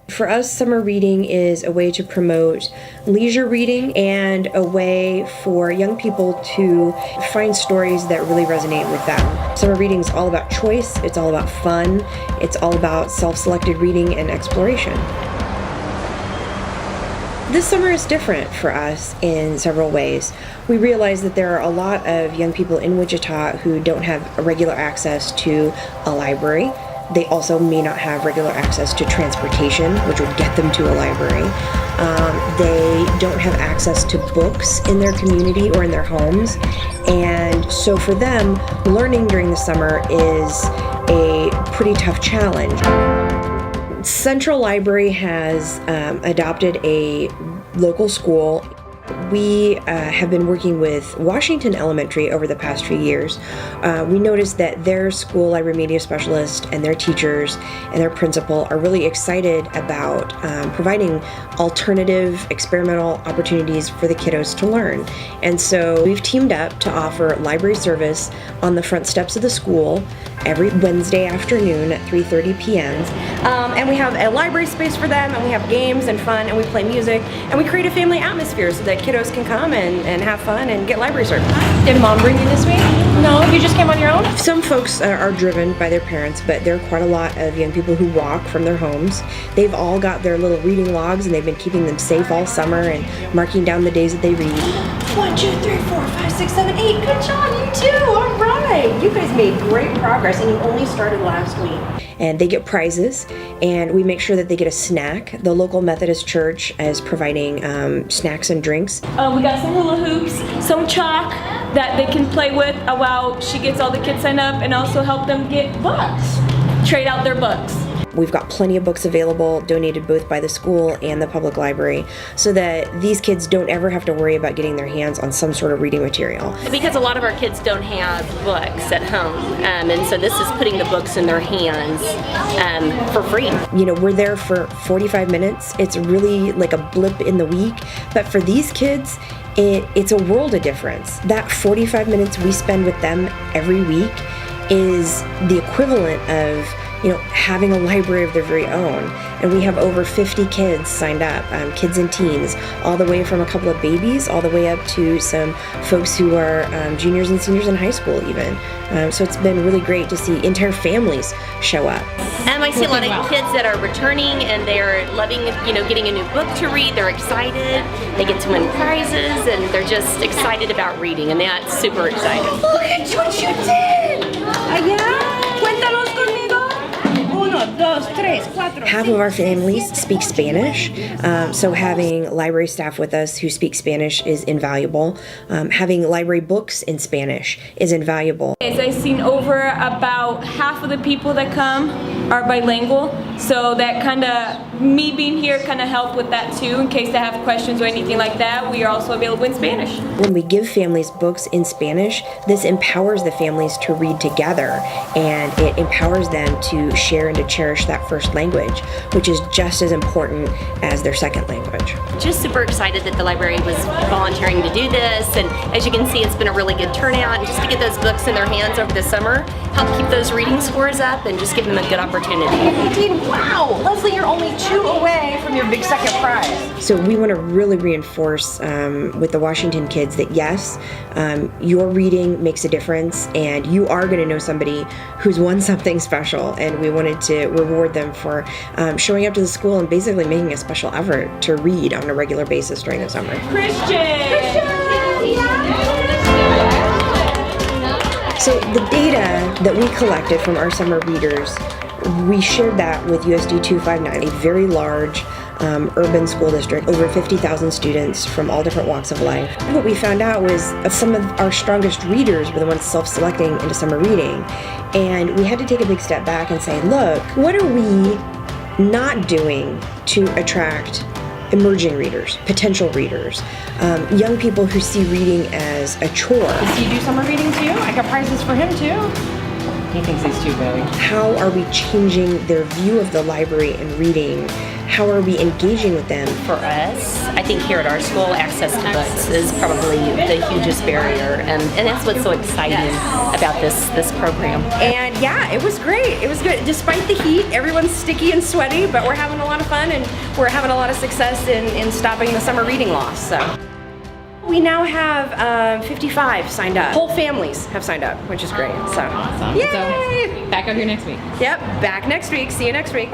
For us, summer reading is a way to promote leisure reading and a way for young people to find stories that really resonate with them. Summer reading is all about choice, it's all about fun, it's all about self-selected reading and exploration. This summer is different for us in several ways. We realize that there are a lot of young people in Wichita who don't have regular access to a library. They also may not have regular access to transportation, which would get them to a library. They don't have access to books in their community or in their homes. And so for them, learning during the summer is a pretty tough challenge. Central Library has adopted a local school. We have been working with Washington Elementary over the past few years. We noticed that their school library media specialist and their teachers and their principal are really excited about providing alternative experimental opportunities for the kiddos to learn. And so we've teamed up to offer library service on the front steps of the school every Wednesday afternoon at 3:30 p.m. And we have a library space for them, and we have games and fun, and we play music, and we create a family atmosphere so that kiddos can come and have fun and get library service. Did Mom bring you this week? No, you just came on your own? Some folks are driven by their parents, but there are quite a lot of young people who walk from their homes. They've all got their little reading logs, and they've been keeping them safe all summer and marking down the days that they read. 1, 2, 3, 4, 5, 6, 7, 8. Good job, you too. All right. You guys made great progress, and you only started last week. And they get prizes, and we make sure that they get a snack. The local Methodist church is providing snacks and drinks. We got some hula hoops, some chalk that they can play with while she gets all the kids signed up, and also help them get books. Trade out their books. We've got plenty of books available, donated both by the school and the public library, so that these kids don't ever have to worry about getting their hands on some sort of reading material. Because a lot of our kids don't have books at home, and so this is putting the books in their hands for free. You know, we're there for 45 minutes. It's really like a blip in the week, but for these kids, it's a world of difference. That 45 minutes we spend with them every week is the equivalent of having a library of their very own. And we have over 50 kids signed up, kids and teens, all the way from a couple of babies, all the way up to some folks who are juniors and seniors in high school even. So it's been really great to see entire families show up. I see a lot of kids that are returning, and they're loving, getting a new book to read. They're excited. They get to win prizes, and they're just excited about reading, and that's super exciting. Look at what you did! Cuéntanos conmigo. 1, 2, 3, 4. Half of our families speak Spanish, so having library staff with us who speak Spanish is invaluable. Having library books in Spanish is invaluable. As I've seen over about half of the people that come are bilingual, so that me being here help with that too, in case they have questions or anything like that. We are also available in Spanish. When we give families books in Spanish, this empowers the families to read together, and it empowers them to share and to cherish that first language, which is just as important as their second language. Just super excited that the library was volunteering to do this, and as you can see, it's been a really good turnout, and just to get those books in their hands over the summer, help keep those reading scores up and just give them a good opportunity. Wow! Leslie, you're only 2 away from your big second prize. So we want to really reinforce with the Washington kids that yes, your reading makes a difference, and you are going to know somebody who's won something special, and we wanted to reward them for showing up to the school and basically making a special effort to read on a regular basis during the summer. Christian! So the data that we collected from our summer readers, we shared that with USD 259, a very large urban school district, over 50,000 students from all different walks of life. What we found out was some of our strongest readers were the ones self-selecting into summer reading. And we had to take a big step back and say, look, what are we not doing to attract emerging readers, potential readers, young people who see reading as a chore? Does he do summer reading too? I got prizes for him too. He thinks he's too big. How are we changing their view of the library and reading? how are we engaging with them? For us, I think here at our school, access to books is probably the hugest barrier, and that's what's so exciting about this program. And yeah, it was great. It was good. Despite the heat, everyone's sticky and sweaty, but we're having a lot of fun, and we're having a lot of success in stopping the summer reading loss. So we now have 55 signed up. Whole families have signed up, which is great. So Awesome. yay! So back up here next week. Yep, back next week. See you next week.